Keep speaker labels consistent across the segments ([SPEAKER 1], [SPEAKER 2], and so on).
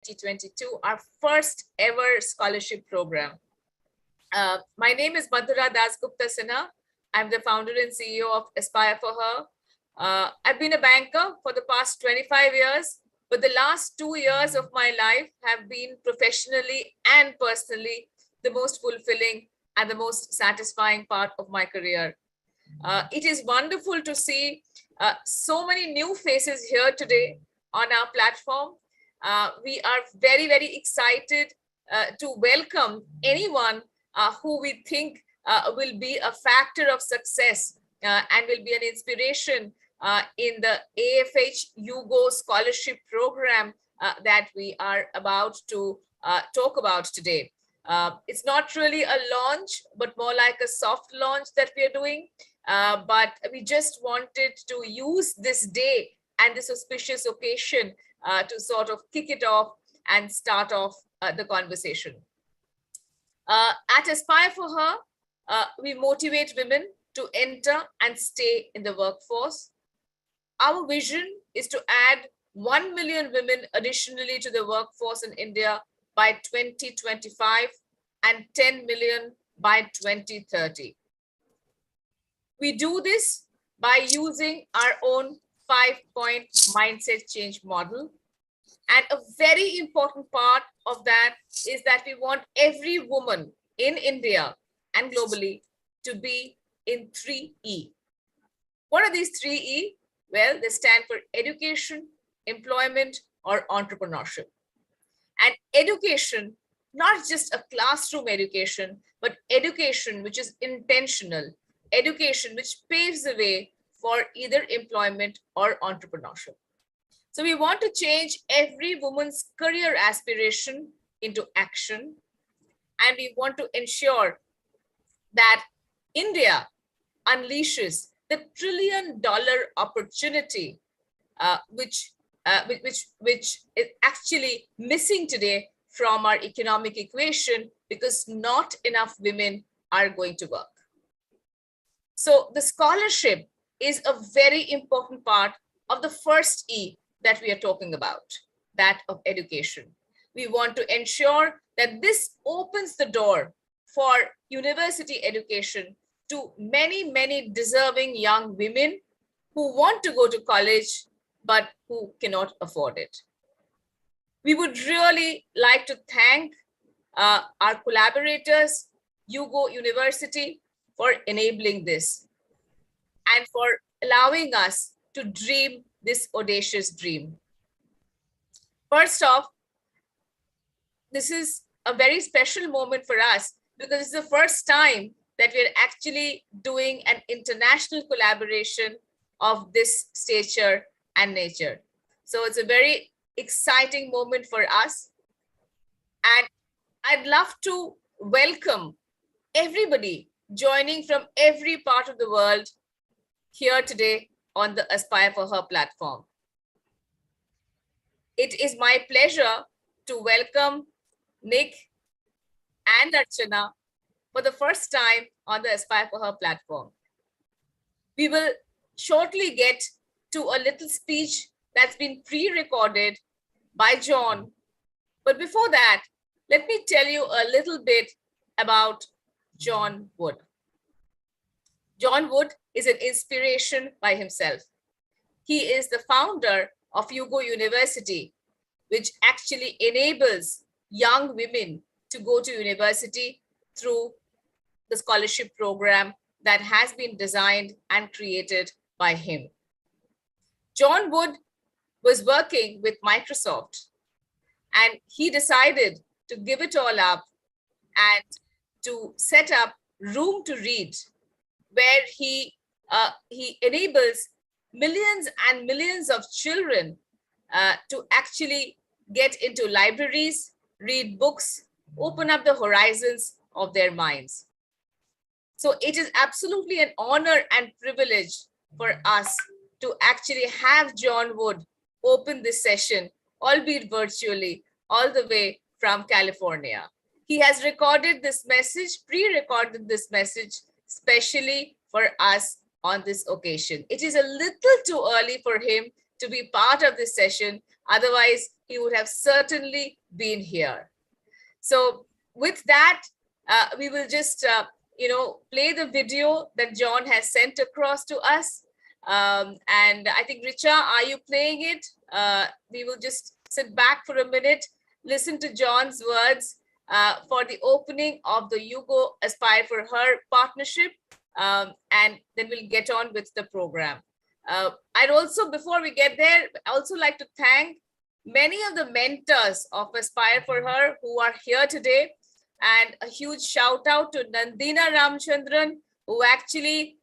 [SPEAKER 1] 2022, our first ever scholarship program. My name is Madhura Dasgupta Sinha. I'm the founder and CEO of Aspire for Her. I've been a banker for the past 25 years, but the last 2 years of my life have been professionally and personally the most fulfilling and the most satisfying part of my career. It is wonderful to see so many new faces here today on our platform. We are very, very excited to welcome anyone who we think will be a factor of success and will be an inspiration in the AFH Yugo Scholarship Program that we are about to talk about today. It's not really a launch, but more like a soft launch that we are doing. But we just wanted to use this day and this auspicious occasion to sort of kick it off and start off the conversation. At Aspire for Her, we motivate women to enter and stay in the workforce. Our vision is to add 1 million women additionally to the workforce in India by 2025 and 10 million by 2030. We do this by using our own 5-point mindset change model. And a very important part of that is that we want every woman in India and globally to be in 3E. What are these 3E? Well, they stand for education, employment, or entrepreneurship. And education, not just a classroom education, but education which is intentional, education which paves the way for either employment or entrepreneurship. So we want to change every woman's career aspiration into action. And we want to ensure that India unleashes the $1 trillion opportunity, which is actually missing today from our economic equation because not enough women are going to work. So the scholarship is a very important part of the first E that we are talking about, that of education. We want to ensure that this opens the door for university education to many, many deserving young women who want to go to college, but who cannot afford it. We would really like to thank our collaborators, Yugo University, for enabling this and for allowing us to dream this audacious dream. First off, this is a very special moment for us because it's the first time that we're actually doing an international collaboration of this stature and nature. So it's a very exciting moment for us. And I'd love to welcome everybody joining from every part of the world here today on the Aspire for Her platform. It is my pleasure to welcome Nick and Archana for the first time on the Aspire for Her platform. We will shortly get to a little speech that's been pre-recorded by John. But before that, let me tell you a little bit about John Wood. John Wood is an inspiration by himself. He is the founder of Yugo University, which actually enables young women to go to university through the scholarship program that has been designed and created by him. John Wood was working with Microsoft and he decided to give it all up and to set up Room to Read, where he enables millions and millions of children to actually get into libraries, read books, open up the horizons of their minds. So it is absolutely an honor and privilege for us to actually have John Wood open this session, albeit virtually, all the way from California. He has recorded this message, pre-recorded this message, specially for us on this occasion. It is a little too early for him to be part of this session. Otherwise, he would have certainly been here. So with that, we will just, play the video that John has sent across to us. And I think, Richa, are you playing it? We will just sit back for a minute, listen to John's words for the opening of the You Go Aspire for Her partnership, and then we'll get on with the program. I'd also, before we get there, I also like to thank many of the mentors of Aspire for Her who are here today, and a huge shout out to Nandina Ramchandran, who actually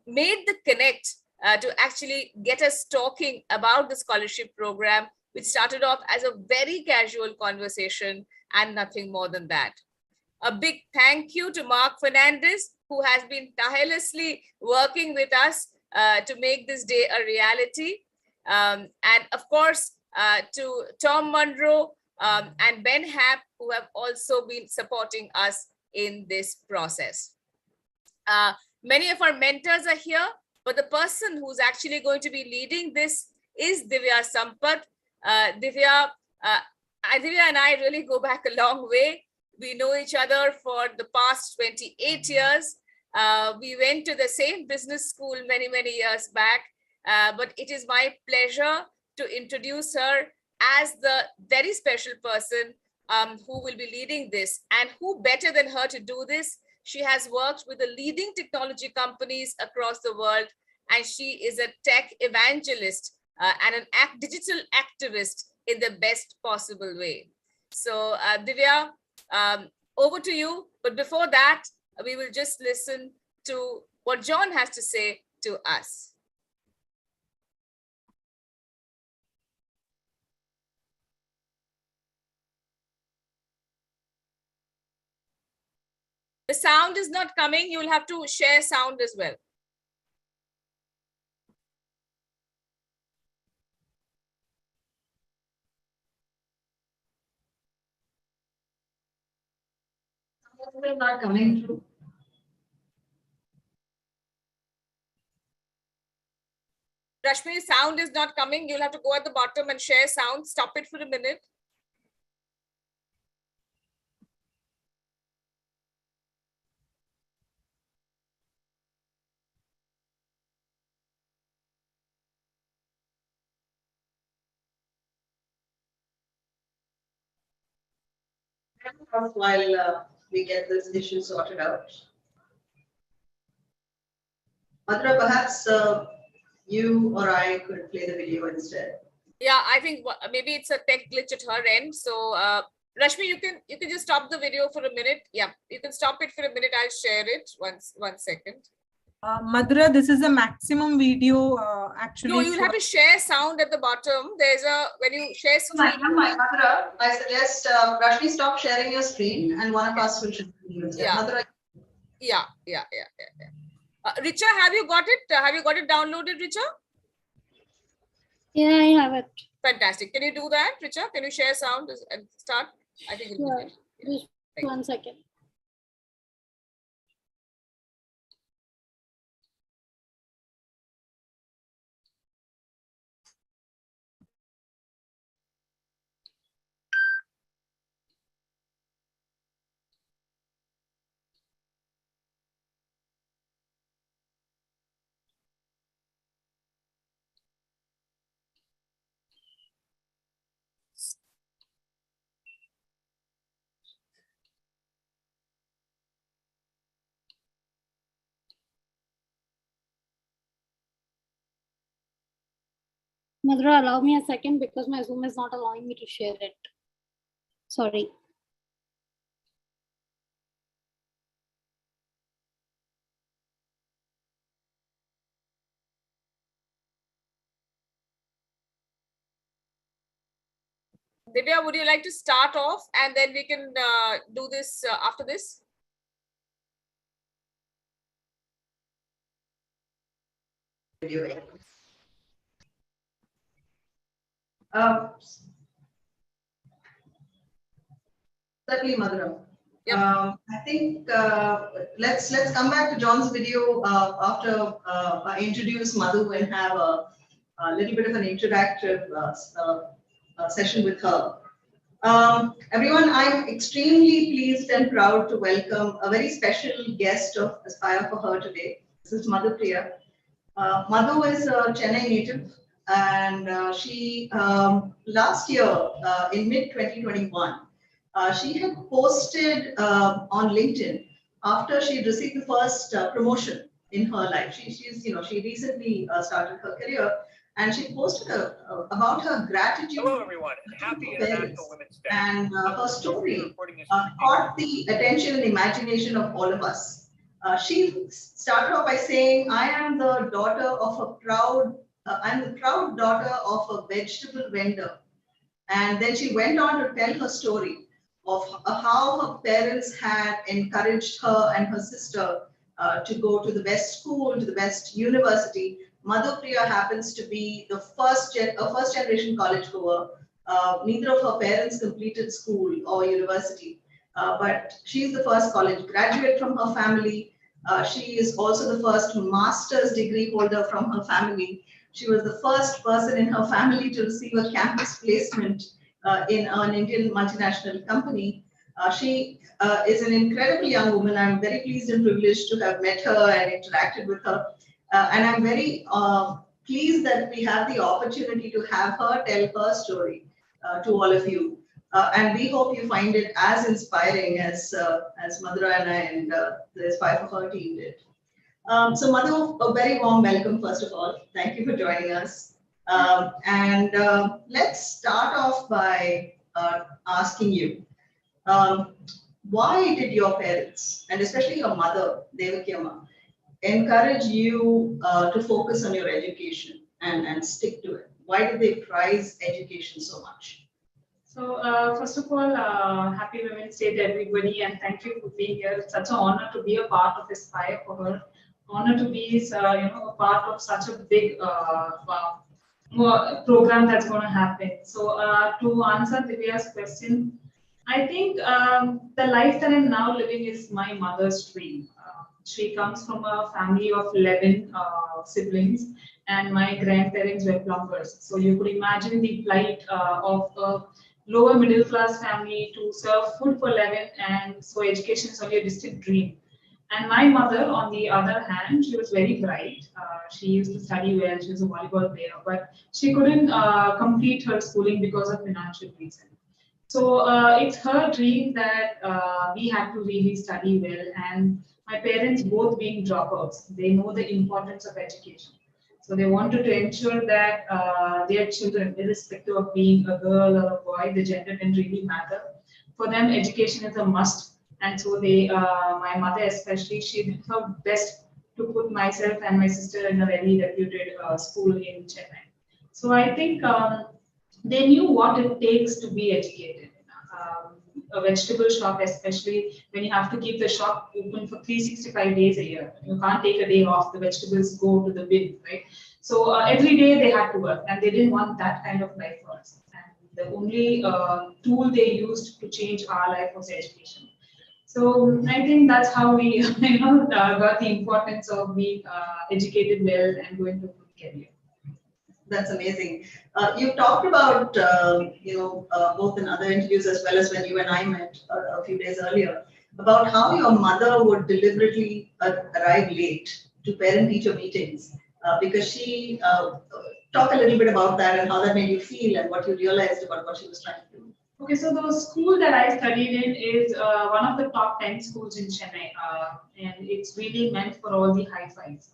[SPEAKER 1] made the connect to actually get us talking about the scholarship program, which started off as a very casual conversation and nothing more than that. A big thank you to Mark Fernandez, who has been tirelessly working with us to make this day a reality. And of course, to Tom Monroe and Ben Happ, who have also been supporting us in this process. Many of our mentors are here, but the person who's actually going to be leading this is Divya Sampath. Divya and I really go back a long way. We know each other for the past 28 years. We went to the same business school many, many years back, but it is my pleasure to introduce her as the very special person who will be leading this. And who better than her to do this? She has worked with the leading technology companies across the world, and she is a tech evangelist and an digital activist in the best possible way. So Divya, over to you. But before that, we will just listen to what John has to say to us. The sound is not coming. You'll have to share sound as well.
[SPEAKER 2] Not coming through.
[SPEAKER 1] Rashmi, sound is not coming. You'll have to go at the bottom and share sound. Stop it for a minute.
[SPEAKER 2] While we get this issue sorted out. Madhura, perhaps you or I could play the video instead.
[SPEAKER 1] Yeah, I think maybe it's a tech glitch at her end. So Rashmi, you can just stop the video for a minute. Yeah, you can stop it for a minute. I'll share it one second.
[SPEAKER 3] Madhura, this is a maximum video actually.
[SPEAKER 1] No, you'll have to share sound at the bottom. There's when you share screen.
[SPEAKER 2] Madhura, I suggest Rashmi, stop sharing your screen and one of us will share the video.
[SPEAKER 1] Yeah.
[SPEAKER 2] Madhura.
[SPEAKER 1] Yeah. Richa, have you got it? Have you got it downloaded, Richa?
[SPEAKER 4] Yeah, I have it.
[SPEAKER 1] Fantastic. Can you do that, Richa? Can you share sound and start? I think it'll be good.
[SPEAKER 4] Just 1 second. Madhura, allow me a second because my Zoom is not allowing me to share it. Sorry.
[SPEAKER 1] Divya, would you like to start off and then we can do this after this?
[SPEAKER 2] Certainly, Madhura.
[SPEAKER 1] Yep.
[SPEAKER 2] I think let's come back to John's video after I introduce Madhu and have a little bit of an interactive session with her. Everyone, I'm extremely pleased and proud to welcome a very special guest of Aspire for Her today. This is Madhu Priya. Madhu is a Chennai native, and she last year in mid 2021, she had posted on LinkedIn after she received the first promotion in her life. She recently started her career, and she posted about her gratitude.
[SPEAKER 5] Hello, everyone, and happy International Women's Day.
[SPEAKER 2] And her story caught the attention and imagination of all of us. She started off by saying, I'm the daughter of a I'm the proud daughter of a vegetable vendor. And then she went on to tell her story of how her parents had encouraged her and her sister to go to the best school, to the best university. Madhu Priya happens to be the first generation college goer. Neither of her parents completed school or university, but she's the first college graduate from her family. She is also the first master's degree holder from her family. She was the first person in her family to receive a campus placement in an Indian multinational company. She is an incredibly young woman. I'm very pleased and privileged to have met her and interacted with her. And I'm very pleased that we have the opportunity to have her tell her story to all of you. And we hope you find it as inspiring as Madhura and I and the Aspire for Her team did. So Madhu, a very warm welcome, first of all. Thank you for joining us. And let's start off by asking you, why did your parents, and especially your mother, Devaki Amma, encourage you to focus on your education and stick to it? Why did they prize education so much?
[SPEAKER 6] So first of all, happy Women's Day to everybody, and thank you for being here. It's such an honor to be a part of Aspire for Her. Honor to be, a part of such a big program that's going to happen. So to answer Divya's question, I think the life that I'm now living is my mother's dream. She comes from a family of 11 siblings, and my grandparents were plumbers. So you could imagine the plight of a lower middle class family to serve food for 11, and so education is only a distant dream. And my mother, on the other hand, she was very bright. She used to study well. She was a volleyball player, but she couldn't complete her schooling because of financial reasons. So it's her dream that we had to really study well. And my parents, both being dropouts, they know the importance of education. So they wanted to ensure that their children, irrespective of being a girl or a boy, the gender didn't really matter. For them, education is a must. And so they, my mother especially, she did her best to put myself and my sister in a very reputed school in Chennai. So I think they knew what it takes to be educated. A vegetable shop, especially when you have to keep the shop open for 365 days a year. You can't take a day off, the vegetables go to the bin, right? So every day they had to work, and they didn't want that kind of life for us. And the only tool they used to change our life was education. So I think that's how we, got the importance of being educated well and going to a good career.
[SPEAKER 2] That's amazing. You talked about, both in other interviews as well as when you and I met a few days earlier, about how your mother would deliberately arrive late to parent-teacher meetings because she talk a little bit about that and how that made you feel and what you realized about what she was trying to do.
[SPEAKER 6] Okay, so the school that I studied in is one of the top 10 schools in Chennai, and it's really meant for all the high fives.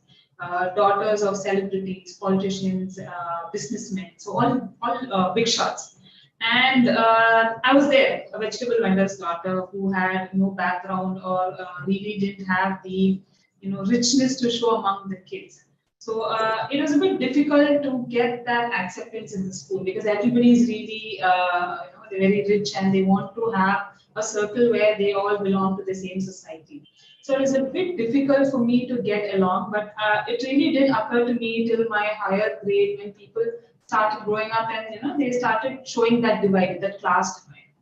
[SPEAKER 6] Daughters of celebrities, politicians, businessmen, so all big shots. And I was there, a vegetable vendor's daughter who had no background or really didn't have the richness to show among the kids. So it was a bit difficult to get that acceptance in the school because everybody is really they're very rich and they want to have a circle where they all belong to the same society. So it was a bit difficult for me to get along, but it really didn't occur to me till my higher grade when people started growing up and they started showing that divide, that class divide.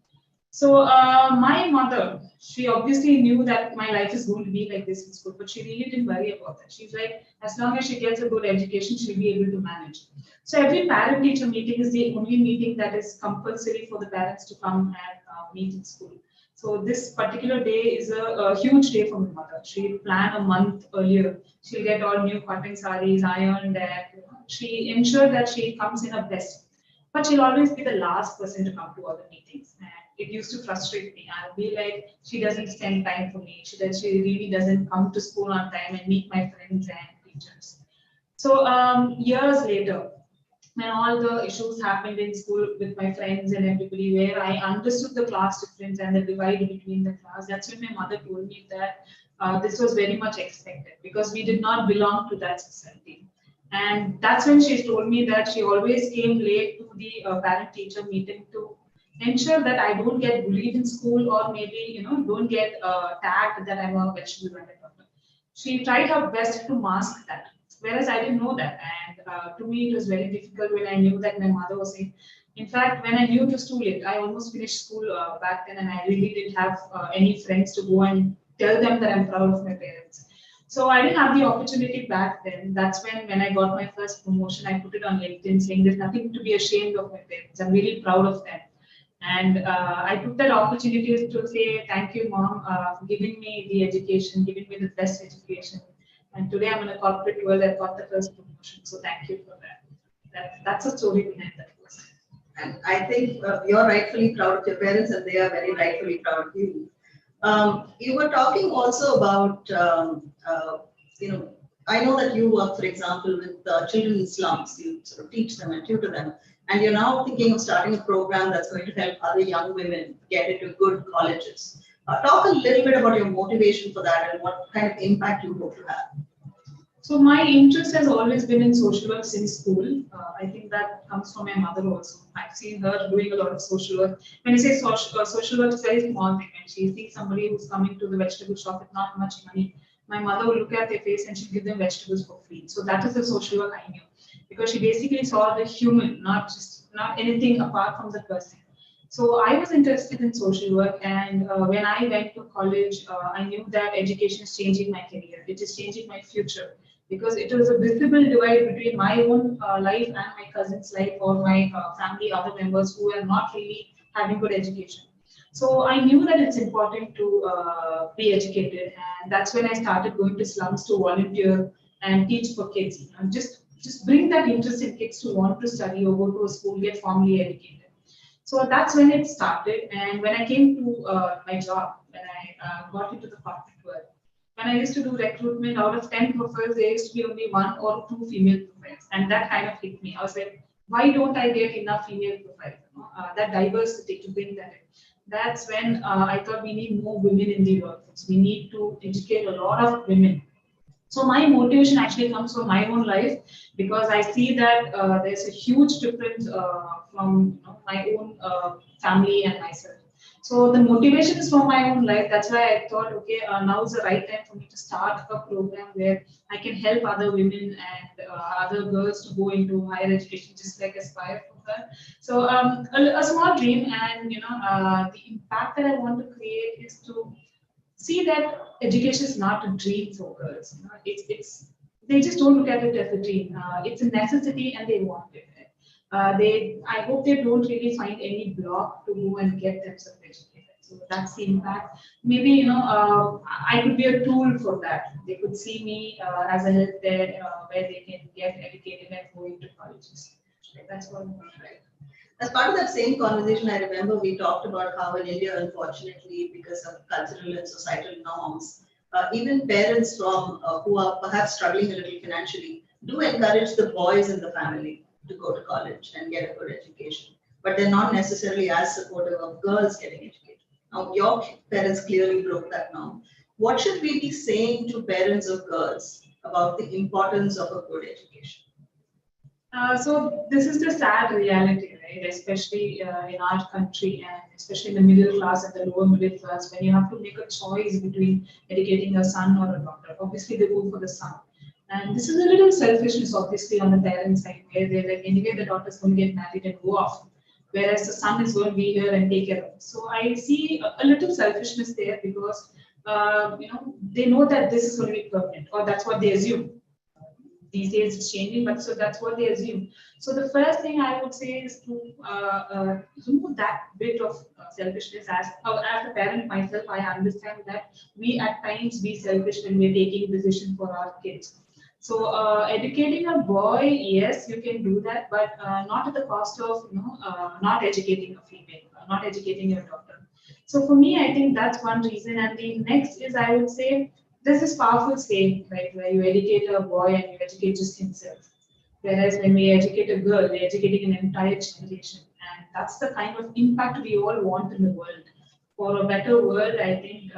[SPEAKER 6] So my mother, she obviously knew that my life is going to be like this in school, but she really didn't worry about that. She's like, as long as she gets a good education, she'll be able to manage. So every parent-teacher meeting is the only meeting that is compulsory for the parents to come and meet in school. So this particular day is a huge day for my mother. She'll plan a month earlier. She'll get all new cotton sarees, ironed, and she ensures that she comes in her best. But she'll always be the last person to come to all the meetings. And it used to frustrate me. I'll be like, she doesn't spend time for me. She really doesn't come to school on time and meet my friends and teachers. So years later, when all the issues happened in school with my friends and everybody, where I understood the class difference and the divide between the class, that's when my mother told me that this was very much expected because we did not belong to that society. And that's when she told me that she always came late to the parent-teacher meeting to ensure that I don't get bullied in school or maybe don't get tagged that I'm a vegetable vendor. She tried her best to mask that, whereas I didn't know that. And to me, it was very difficult when I knew that my mother was saying. In fact, when I knew it was too late, I almost finished school back then, and I really didn't have any friends to go and tell them that I'm proud of my parents. So I didn't have the opportunity back then. That's when I got my first promotion, I put it on LinkedIn saying there's nothing to be ashamed of my parents. I'm really proud of them. And I took that opportunity to say, thank you, Mom, for giving me the education, giving me the best education. And today I'm in a corporate world, I got the first promotion. So thank you for that. That's a story behind that.
[SPEAKER 2] And I think you're rightfully proud of your parents and they are very rightfully proud of you. You were talking also about, I know that you work, for example, with children in slums. You sort of teach them and tutor them. And you're now thinking of starting a program that's going to help other young women get into good colleges. Talk a little bit about your motivation for that and what kind of impact you hope to have.
[SPEAKER 6] So my interest has always been in social work since school. I think that comes from my mother also. I've seen her doing a lot of social work. When I say social work, it's a very small thing. When she sees somebody who's coming to the vegetable shop with not much money, my mother will look at their face and she'll give them vegetables for free. So that is the social work I knew. Because she basically saw the human, not anything apart from the person. So I was interested in social work, and when I went to college, I knew that education is changing my career. It is changing my future because it was a visible divide between my own life and my cousin's life or my family, other members who are not really having good education. So I knew that it's important to be educated, and that's when I started going to slums to volunteer and teach for kids. And just bring that interest in kids to want to study or go to a school, get formally educated. So that's when it started. And when I came to my job, when I got into the corporate world, when I used to do recruitment, out of 10 profiles, there used to be only 1 or 2 female profiles. And that kind of hit me. I was like, why don't I get enough female profiles? That diversity to bring that in. That's when I thought we need more women in the workforce. We need to educate a lot of women. So my motivation actually comes from my own life because I see that there's a huge difference from my own family and myself. So the motivation is from my own life. That's why I thought, okay, now is the right time for me to start a program where I can help other women and other girls to go into higher education, just like Aspire for her. So a small dream, and the impact that I want to create is to see that education is not a dream for girls. It's they just don't look at it as a dream. It's a necessity, and they want it. I hope they don't really find any block to go and get themselves educated. So that's the impact. Maybe I could be a tool for that. They could see me as a help there, where they can get educated and go into colleges. That's what I'm right.
[SPEAKER 2] As part of that same conversation, I remember we talked about how in India, unfortunately, because of cultural and societal norms, even parents from who are perhaps struggling a little financially do encourage the boys in the family to go to college and get a good education. But they're not necessarily as supportive of girls getting educated. Now, your parents clearly broke that norm. What should we be saying to parents of girls about the importance of a good education?
[SPEAKER 6] So this is the sad reality, right? Especially in our country, and especially in the middle class and the lower middle class, when you have to make a choice between educating a son or a daughter. Obviously, they go for the son. And this is a little selfishness, obviously, on the parents' side, where they're like, anyway, the daughter's going to get married and go off. whereas the son is going to be here and take care of it. So I see a little selfishness there because they know that this is going to be permanent, or that's what they assume. These days it's changing, but so that's what they assume. So the first thing I would say is to remove that bit of selfishness. As a parent myself, I understand that we at times be selfish when we're taking a decision for our kids. So educating a boy, yes, you can do that, but not at the cost of not educating a female, not educating your daughter. So for me, I think that's one reason. And the next is, I would say, this is powerful saying, right, where you educate a boy and you educate just himself. Whereas when we educate a girl, we're educating an entire generation. And that's the kind of impact we all want in the world. For a better world, I think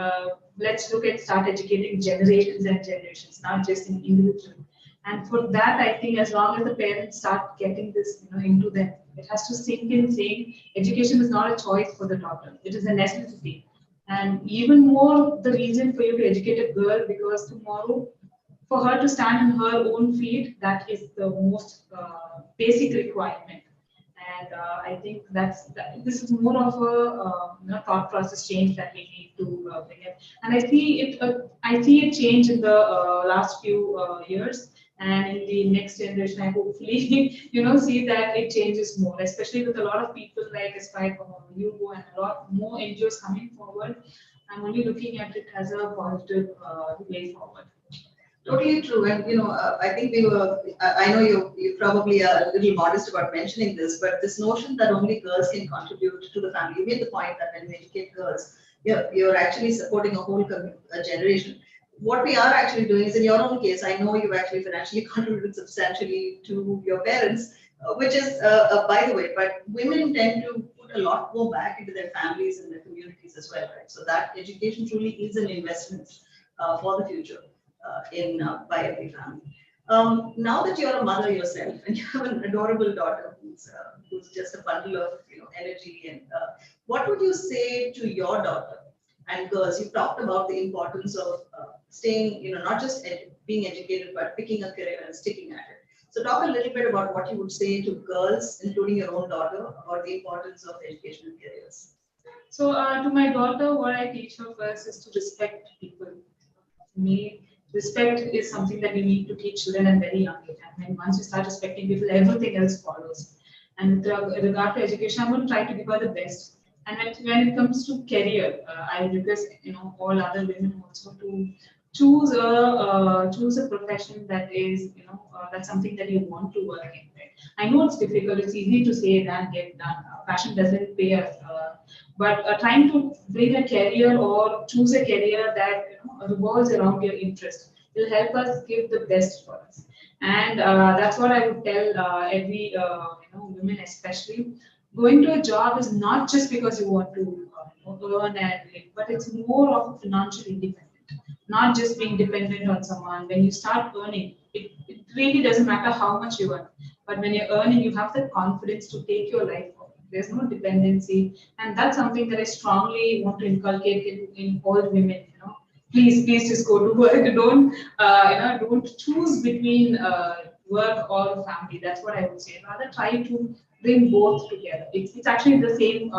[SPEAKER 6] let's look at start educating generations and generations, not just an individual. And for that, I think as long as the parents start getting this into them, it has to sink in saying education is not a choice for the daughter. It is a necessity. And even more the reason for you to educate a girl, because tomorrow for her to stand on her own feet, that is the most basic requirement. And I think this is more of a thought process change that we need to bring in. And I see it change in the last few years. And in the next generation, I hopefully see that it changes more, especially with a lot of people like Aspire for Hugo and a lot more NGOs coming forward. I'm only looking at it as a positive way forward.
[SPEAKER 2] Totally true, and I think I know you probably are a little modest about mentioning this, but this notion that only girls can contribute to the family. You made the point that when we educate girls, you're actually supporting a whole generation. What we are actually doing is, in your own case, I know you've actually financially contributed substantially to your parents, which is, by the way, but women tend to put a lot more back into their families and their communities as well, right? So that education truly is an investment for the future by every family. Now that you're a mother yourself and you have an adorable daughter who's just a bundle of energy, and what would you say to your daughter and girls? You talked about the importance of staying, not just being educated, but picking a career and sticking at it. So talk a little bit about what you would say to girls, including your own daughter, about the importance of education and careers.
[SPEAKER 6] So to my daughter, what I teach her first is to respect people. For me, respect is something that we need to teach children at very young age. And when once you start respecting people, everything else follows. And with regard to education, I'm going to try to give her the best. And when it comes to career, I request all other women also to choose a profession that is that's something that you want to work in. Right? I know it's difficult. It's easy to say than get done. Passion doesn't pay us. But trying to bring a career or choose a career that revolves around your interest will help us give the best for us. And that's what I would tell every women, especially. Going to a job is not just because you want to earn and live, but it's more of a financial independent. Not just being dependent on someone. When you start earning, it really doesn't matter how much you earn. But when you're earning, you have the confidence to take your life forward. There's no dependency, and that's something that I strongly want to inculcate in all women. Please just go to work. Don't choose between work or family. That's what I would say. Rather try to bring both together. It's actually the same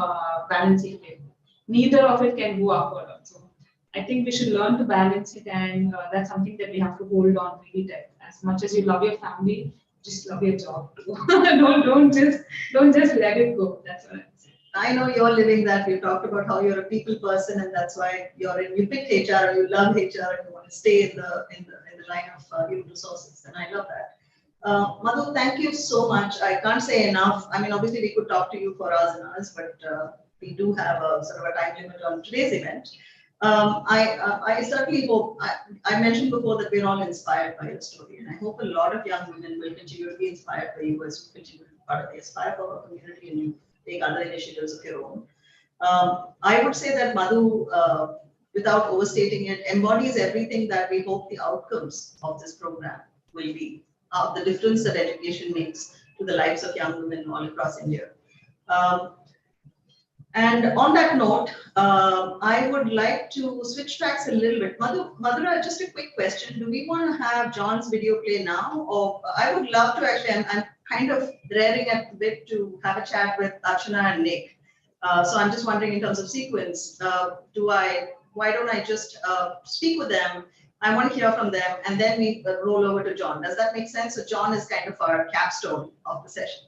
[SPEAKER 6] balancing game. Neither of it can go up or down. So I think we should learn to balance it, and that's something that we have to hold on really tight. As much as you love your family, just love your job too. don't just let it go. That's what I'm saying.
[SPEAKER 2] I know you're living that. You talked about how you're a people person, and that's why you picked HR, you love HR, and you want to stay in the line of human resources, and I love that. Madhu, thank you so much. I can't say enough. I mean, obviously we could talk to you for hours and hours, but we do have a sort of a time limit on today's event. I certainly hope, I mentioned before that we're all inspired by your story, and I hope a lot of young women will continue to be inspired by you as you continue to be part of the Aspire for Her community and you take other initiatives of your own. I would say that Madhu, without overstating it, embodies everything that we hope the outcomes of this program will be, the difference that education makes to the lives of young women all across India. And on that note, I would like to switch tracks a little bit. Madhura, just a quick question. Do we want to have John's video play now? Or I would love to actually, I'm kind of raring at the bit to have a chat with Archana and Nick. So I'm just wondering in terms of sequence, why don't I just speak with them? I want to hear from them, and then we roll over to John. Does that make sense? So John is kind of our capstone of the session.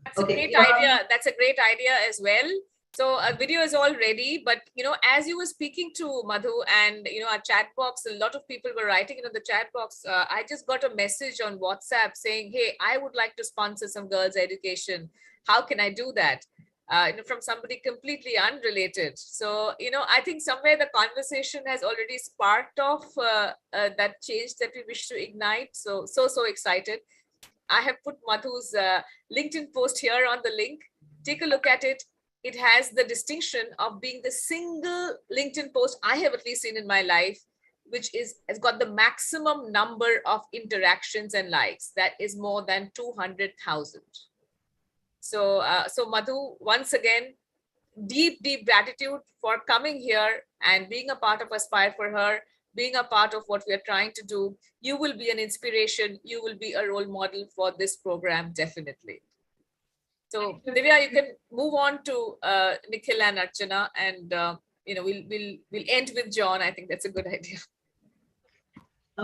[SPEAKER 1] That's a great idea. That's a great idea as well. So a video is all ready, but as you were speaking to Madhu and our chat box, a lot of people were writing into the chat box. I just got a message on WhatsApp saying, "Hey, I would like to sponsor some girls' education. How can I do that?" From somebody completely unrelated. So I think somewhere the conversation has already sparked off that change that we wish to ignite. So excited. I have put Madhu's LinkedIn post here on the link. Take a look at it. It has the distinction of being the single LinkedIn post I have at least seen in my life, which has got the maximum number of interactions and likes. That is more than 200,000. So Madhu, once again, deep gratitude for coming here and being a part of Aspire for Her, being a part of what we are trying to do. You will be an inspiration. You will be a role model for this program, definitely. So Divya, you can move on to Nikhil and Archana, and we'll end with John. I think that's a good idea.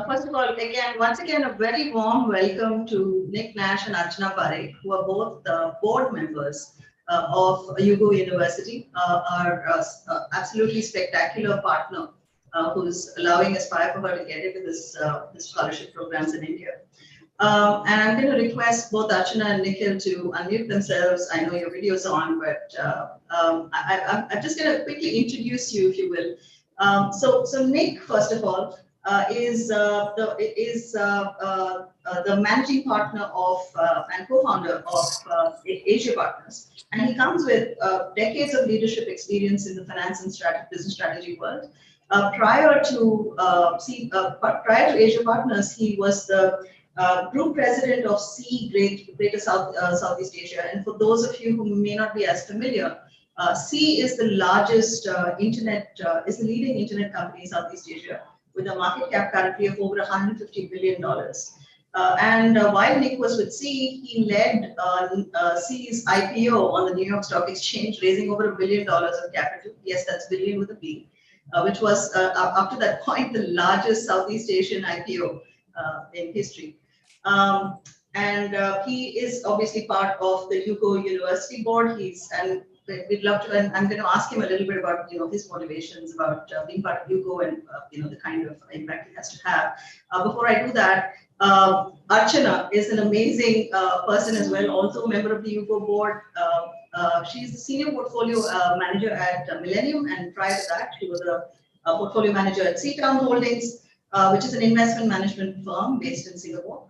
[SPEAKER 2] First of all, once again, a very warm welcome to Nick Nash and Archana Parekh, who are both board members of UGO University, our absolutely spectacular partner who's allowing Aspire for Her to get into this scholarship programs in India. And I'm going to request both Archana and Nikhil to unmute themselves. I know your video's on, but I'm just going to quickly introduce you, if you will. So Nick, first of all, is the managing partner of and co-founder of Asia Partners, and he comes with decades of leadership experience in the finance and business strategy world. Prior to Asia Partners, he was the group president of Greater Southeast Asia. And for those of you who may not be as familiar, C is the largest is the leading internet company in Southeast Asia, with a market cap currently of over $150 billion. While Nick was with C, he led C's IPO on the New York Stock Exchange, raising over $1 billion of capital. Yes, that's billion with a B, which was up to that point the largest Southeast Asian IPO in history. He is obviously part of the UGO University board. We'd love to, and I'm going to ask him a little bit about his motivations about being part of UGO and the kind of impact he has to have. Before I do that, Archana is an amazing person as well, also a member of the UGO board. She's the senior portfolio manager at Millennium, and prior to that, she was a portfolio manager at Seatown Holdings, which is an investment management firm based in Singapore.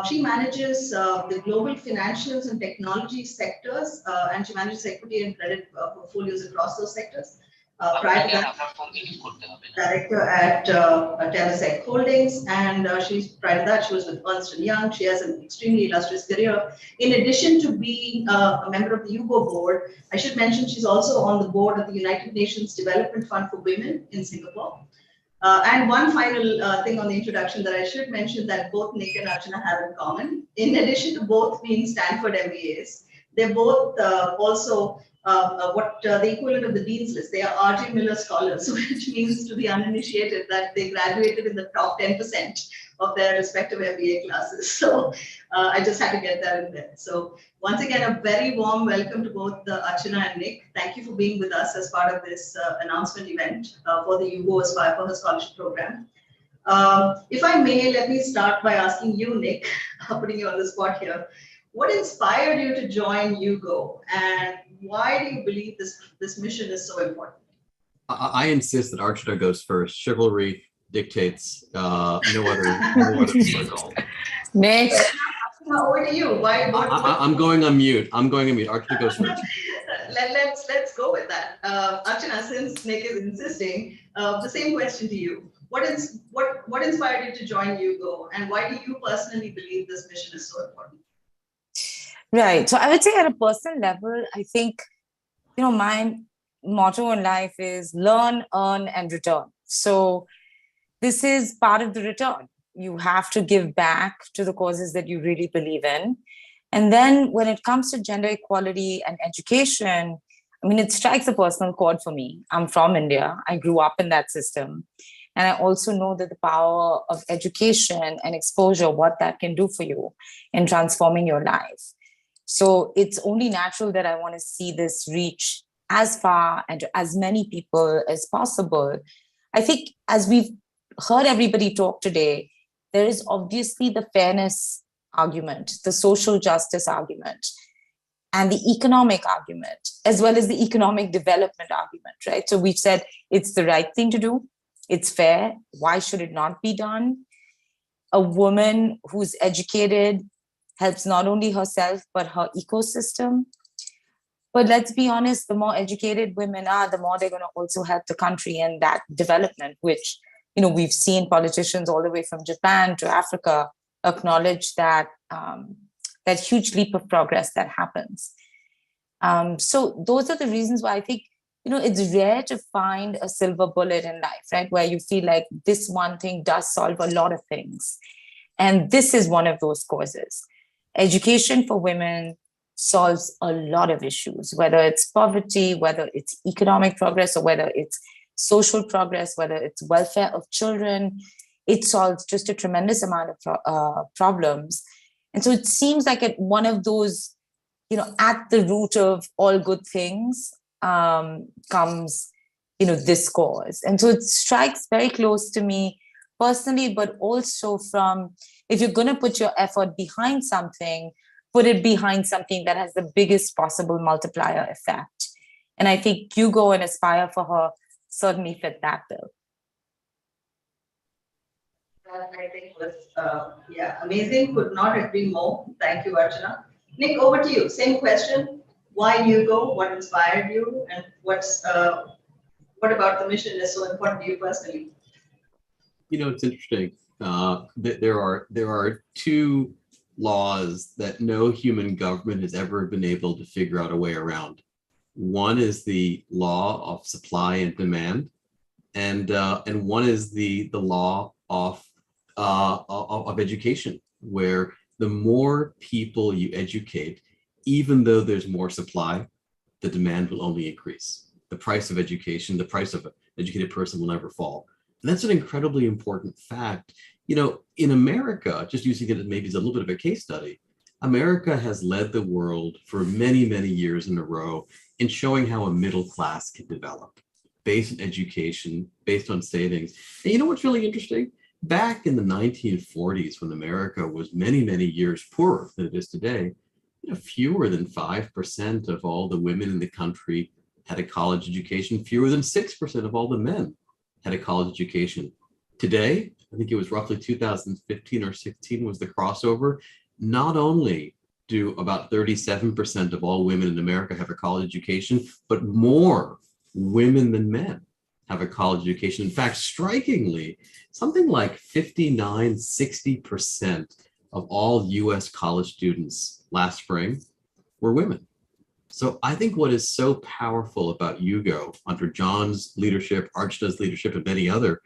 [SPEAKER 2] She manages the global financials and technology sectors, and she manages equity and credit portfolios across those sectors. Prior to that, director at Temasek Holdings, and prior to that, she was with Ernst & Young. She has an extremely illustrious career. In addition to being a member of the UGO board, I should mention she's also on the board of the United Nations Development Fund for Women in Singapore. And one final thing on the introduction that I should mention that both Nick and Archana have in common, in addition to both being Stanford MBAs, they're both also the equivalent of the Dean's List. They are R.J. Miller scholars, which means to the uninitiated that they graduated in the top 10% of their respective MBA classes. So I just had to get that in there. So once again, a very warm welcome to both Archana and Nick. Thank you for being with us as part of this announcement event for the UGO Aspire for Her Scholarship Program. If I may, let me start by asking you, Nick, putting you on the spot here. What inspired you to join UGO, and why do you believe this mission is so important?
[SPEAKER 7] I insist that Archana goes first. Chivalry dictates no other protocol.
[SPEAKER 8] Nick.
[SPEAKER 2] Over to you. Why?
[SPEAKER 7] I'm going on mute. Archana goes first.
[SPEAKER 2] Let's go with that. Archana, since Nick is insisting, the same question to you. What inspired you to join UGO, and why do you personally believe this mission is so important?
[SPEAKER 8] Right. So I would say at a personal level, I think, my motto in life is learn, earn, and return. So this is part of the return. You have to give back to the causes that you really believe in. And then when it comes to gender equality and education, I mean, it strikes a personal chord for me. I'm from India. I grew up in that system. And I also know that the power of education and exposure, what that can do for you in transforming your life. So it's only natural that I want to see this reach as far and to as many people as possible. I think as we've heard everybody talk today, there is obviously the fairness argument, the social justice argument, and the economic argument, as well as the economic development argument, right? So we've said it's the right thing to do. It's fair. Why should it not be done? A woman who's educated helps not only herself, but her ecosystem. But let's be honest, the more educated women are, the more they're going to also help the country in that development, which, you know, we've seen politicians all the way from Japan to Africa acknowledge that that huge leap of progress that happens. So those are the reasons why I think, you know, it's rare to find a silver bullet in life, right? Where you feel like this one thing does solve a lot of things. And this is one of those causes. Education for women solves a lot of issues, whether it's poverty, whether it's economic progress, or whether it's social progress, whether it's welfare of children. It solves just a tremendous amount of problems. And so it seems like one of those, you know, at the root of all good things comes, you know, this cause. And so it strikes very close to me personally, but also from, if you're going to put your effort behind something, put it behind something that has the biggest possible multiplier effect. And I think Hugo and Aspire for Her certainly fit that bill.
[SPEAKER 2] I think was, amazing. Could not agree more. Thank you, Archana. Nick, over to you. Same question. Why Hugo? What inspired you? And what about the mission is so important to you personally?
[SPEAKER 7] You know, it's interesting. There are two laws that no human government has ever been able to figure out a way around. One is the law of supply and demand, and one is the law of education, where the more people you educate, even though there's more supply, the demand will only increase. The price of education, the price of an educated person will never fall. And that's an incredibly important fact. You know, in America, just using it maybe as a little bit of a case study, America has led the world for many, many years in a row in showing how a middle class can develop based on education, based on savings. And you know what's really interesting? Back in the 1940s, when America was many, many years poorer than it is today, you know, fewer than 5% of all the women in the country had a college education. Fewer than 6% of all the men had a college education. Today, I think it was roughly 2015 or 16 was the crossover. Not only do about 37% of all women in America have a college education, but more women than men have a college education. In fact, strikingly, something like 59, 60% of all US college students last spring were women. So I think what is so powerful about Hugo under John's leadership, Archana's leadership, and many other,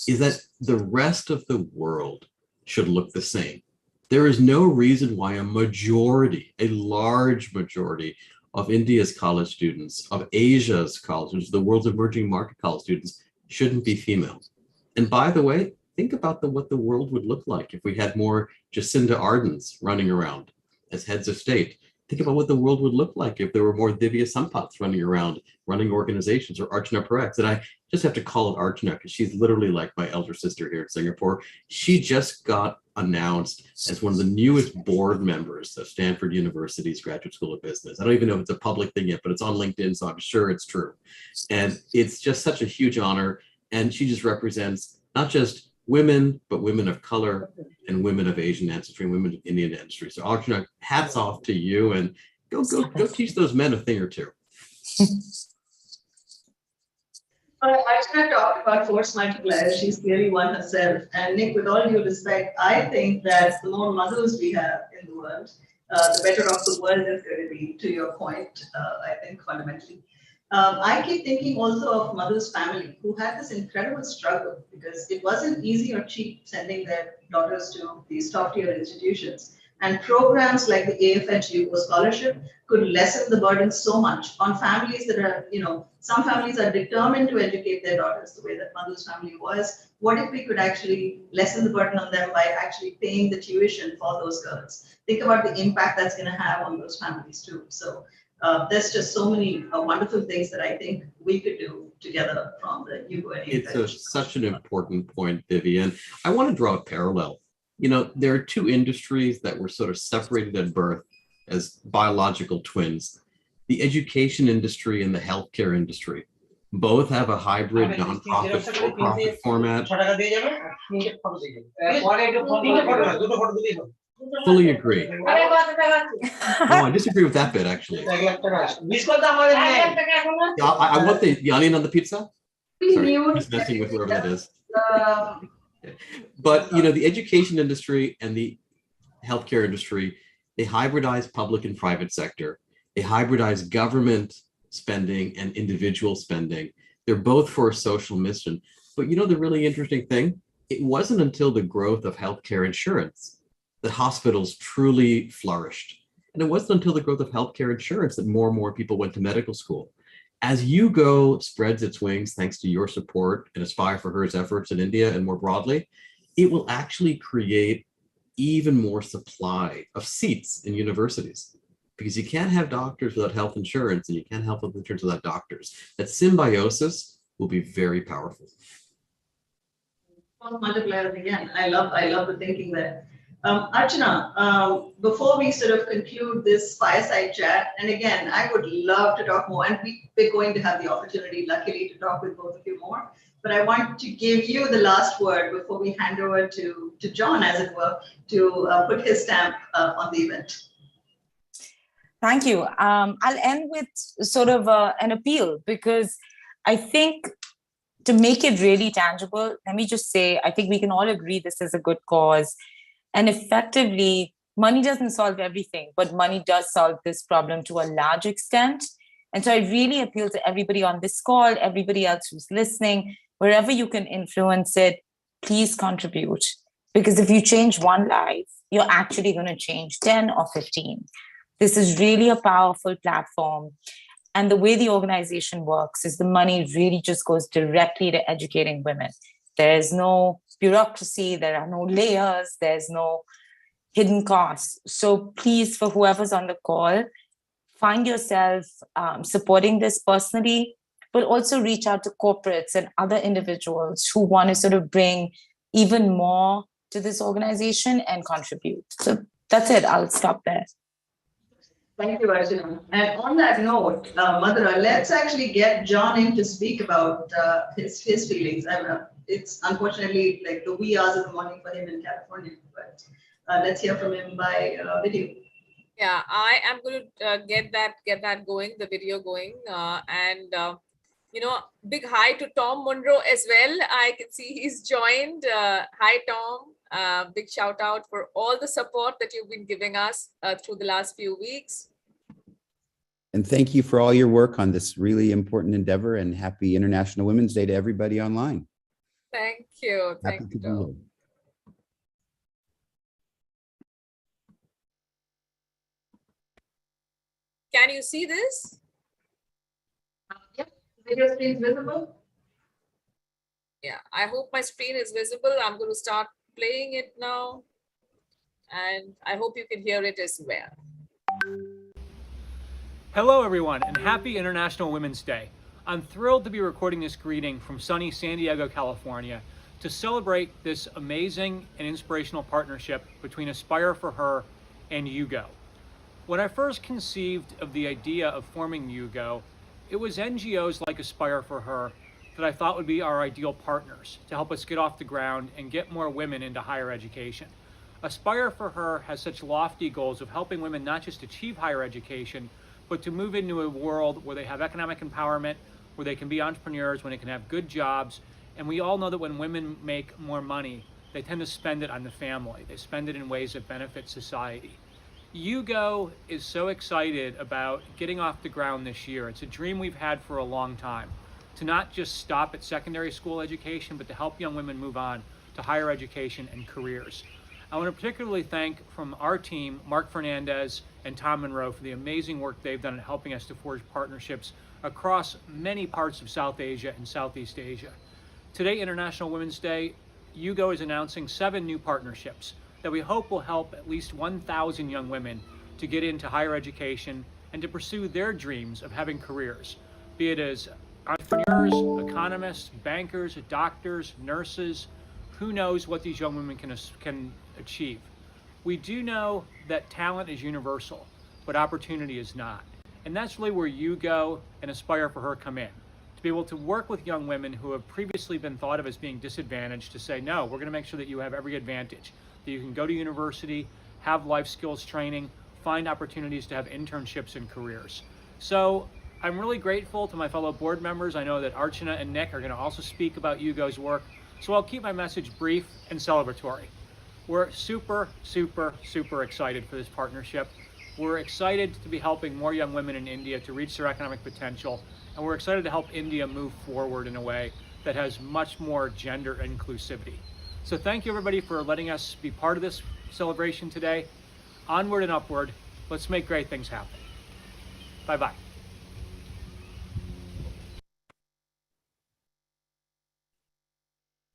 [SPEAKER 7] is that the rest of the world should look the same. There is no reason why a majority, a large majority of India's college students, of Asia's college students, the world's emerging market college students shouldn't be female. And by the way, think about what the world would look like if we had more Jacinda Ardens running around as heads of state. Think about what the world would look like if there were more Divya Sampats running around, running organizations, or Archana Parekh. And I just have to call it Archana because she's literally like my elder sister here in Singapore. She just got announced as one of the newest board members of Stanford University's Graduate School of Business. I don't even know if it's a public thing yet, but it's on LinkedIn, so I'm sure it's true. And it's just such a huge honor. And she just represents not just women, but women of color and women of Asian ancestry and women of Indian ancestry. So Archana, hats off to you, and go teach those men a thing or two.
[SPEAKER 2] Archana talked about force multipliers. She's clearly one herself. And Nick, with all due respect, I think that the more mothers we have in the world, the better off the world is going to be, to your point, I think fundamentally. I keep thinking also of Madhu's family who had this incredible struggle because it wasn't easy or cheap sending their daughters to these top tier institutions. And programs like the AFH Yugo Scholarship could lessen the burden so much on families that are, some families are determined to educate their daughters the way that Madhu's family was. What if we could actually lessen the burden on them by actually paying the tuition for those girls? Think about the impact that's going to have on those families too. So there's just so many wonderful things that I think we could do together from the Yugo and
[SPEAKER 7] It's such an important point, Vivian. I want to draw a parallel. There are two industries that were sort of separated at birth as biological twins, the education industry and the healthcare industry. Both have a hybrid nonprofit for-profit format. Fully agree. No, I disagree with that bit, actually. I want the onion on the pizza. Sorry, just messing with whoever that is. But, the education industry and the healthcare industry, they hybridize public and private sector. They hybridize government spending and individual spending. They're both for a social mission. But the really interesting thing, it wasn't until the growth of healthcare insurance that hospitals truly flourished. And it wasn't until the growth of healthcare insurance that more and more people went to medical school. As Yugo spreads its wings, thanks to your support and Aspire for Her's efforts in India and more broadly, it will actually create even more supply of seats in universities, because you can't have doctors without health insurance and you can't have health insurance without doctors. That symbiosis will be very powerful.
[SPEAKER 2] Multipliers again. I love the thinking there. Archana, before we sort of conclude this fireside chat, and again, I would love to talk more, and we're going to have the opportunity, luckily, to talk with both of you more. But I want to give you the last word before we hand over to John, as it were, to put his stamp on the event.
[SPEAKER 8] Thank you. I'll end with sort of an appeal, because I think to make it really tangible, let me just say, I think we can all agree this is a good cause. And effectively, money doesn't solve everything, but money does solve this problem to a large extent. And so I really appeal to everybody on this call, everybody else who's listening, wherever you can influence it, please contribute. Because if you change one life, you're actually going to change 10 or 15. This is really a powerful platform. And the way the organization works is the money really just goes directly to educating women. There's no bureaucracy, there are no layers, there's no hidden costs. So please, for whoever's on the call, find yourself supporting this personally, but also reach out to corporates and other individuals who want to sort of bring even more to this organization and contribute. So that's it. I'll stop there.
[SPEAKER 2] Thank you, Archana. And on that note, Madhura, let's actually get John in to speak about his feelings. It's unfortunately like the wee hours of the morning for him in California, but let's hear from him by video.
[SPEAKER 1] Yeah, I am going to get that going, the video going, and big hi to Tom Monroe as well. I can see he's joined. Hi, Tom. Big shout out for all the support that you've been giving us through the last few weeks.
[SPEAKER 9] And thank you for all your work on this really important endeavor, and happy International Women's Day to everybody online.
[SPEAKER 1] Thank you. Thank you. Can you see this?
[SPEAKER 2] Yep. Video screen visible?
[SPEAKER 1] Yeah, I hope my screen is visible. I'm going to start playing it now. And I hope you can hear it as well.
[SPEAKER 5] Hello, everyone, and happy International Women's Day. I'm thrilled to be recording this greeting from sunny San Diego, California, to celebrate this amazing and inspirational partnership between Aspire for Her and Yugo. When I first conceived of the idea of forming Yugo, it was NGOs like Aspire for Her that I thought would be our ideal partners to help us get off the ground and get more women into higher education. Aspire for Her has such lofty goals of helping women not just achieve higher education, but to move into a world where they have economic empowerment, where they can be entrepreneurs, when they can have good jobs. And we all know that when women make more money, they tend to spend it on the family. They spend it in ways that benefit society. YouGo is so excited about getting off the ground this year. It's a dream we've had for a long time, to not just stop at secondary school education, but to help young women move on to higher education and careers. I want to particularly thank from our team, Mark Fernandez and Tom Monroe, for the amazing work they've done in helping us to forge partnerships across many parts of South Asia and Southeast Asia. Today, International Women's Day, YouGo is announcing 7 new partnerships that we hope will help at least 1,000 young women to get into higher education and to pursue their dreams of having careers, be it as entrepreneurs, economists, bankers, doctors, nurses. Who knows what these young women can achieve. We do know that talent is universal, but opportunity is not. And that's really where YouGo and Aspire for Her come in, to be able to work with young women who have previously been thought of as being disadvantaged to say, no, we're going to make sure that you have every advantage, that you can go to university, have life skills training, find opportunities to have internships and careers. So I'm really grateful to my fellow board members. I know that Archana and Nick are going to also speak about YouGo's work. So I'll keep my message brief and celebratory. We're super, super, super excited for this partnership. We're excited to be helping more young women in India to reach their economic potential. And we're excited to help India move forward in a way that has much more gender inclusivity. So thank you everybody for letting us be part of this celebration today. Onward and upward. Let's make great things happen. Bye-bye.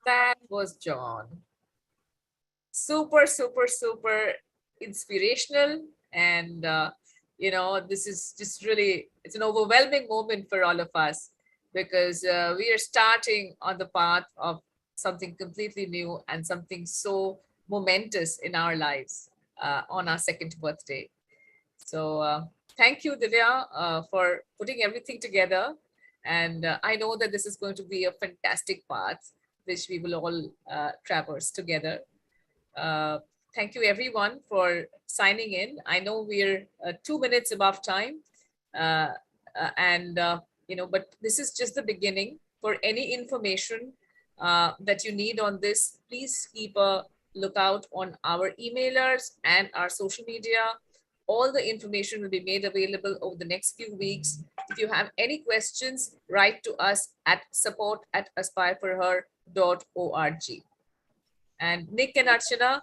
[SPEAKER 1] That was John. Super, super, super inspirational. And, this is just really, it's an overwhelming moment for all of us, because we are starting on the path of something completely new and something so momentous in our lives on our 2nd birthday. So thank you, Divya, for putting everything together. And I know that this is going to be a fantastic path, which we will all traverse together. Thank you everyone for signing in. I know we're 2 minutes above time, but this is just the beginning. For any information that you need on this, please keep a lookout on our emailers and our social media. All the information will be made available over the next few weeks. If you have any questions, write to us at support@aspireforher.org. And Nick and Archana,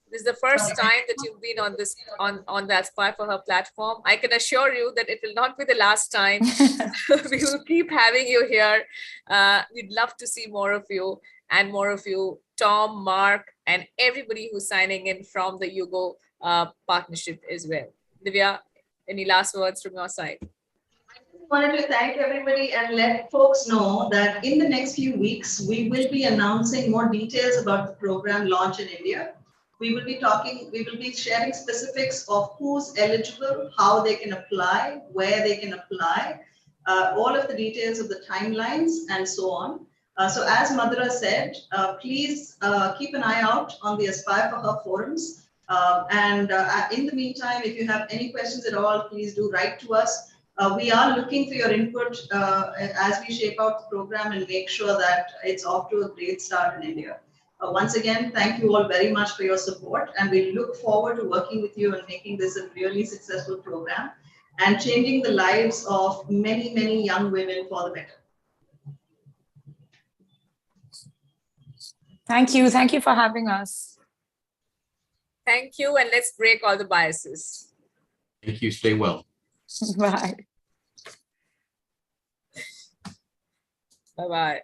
[SPEAKER 1] this is the first time that you've been on this on the Aspire for Her platform. I can assure you that it will not be the last time. We will keep having you here. We'd love to see more of you, Tom, Mark, and everybody who's signing in from the YouGo partnership as well. Divya, any last words from your side?
[SPEAKER 2] I wanted to thank everybody and let folks know that in the next few weeks, we will be announcing more details about the program launch in India. We will be sharing specifics of who's eligible, how they can apply, where they can apply, all of the details of the timelines and so on. So as Madhura said, please keep an eye out on the Aspire for Her forums. In the meantime, if you have any questions at all, please do write to us. We are looking for your input as we shape out the program and make sure that it's off to a great start in India. Once again, thank you all very much for your support, and we look forward to working with you and making this a really successful program and changing the lives of many, many young women for the better.
[SPEAKER 8] Thank you. Thank you for having us.
[SPEAKER 1] Thank you, and let's break all the biases.
[SPEAKER 7] Thank you. Stay well.
[SPEAKER 8] Bye.
[SPEAKER 1] Bye-bye.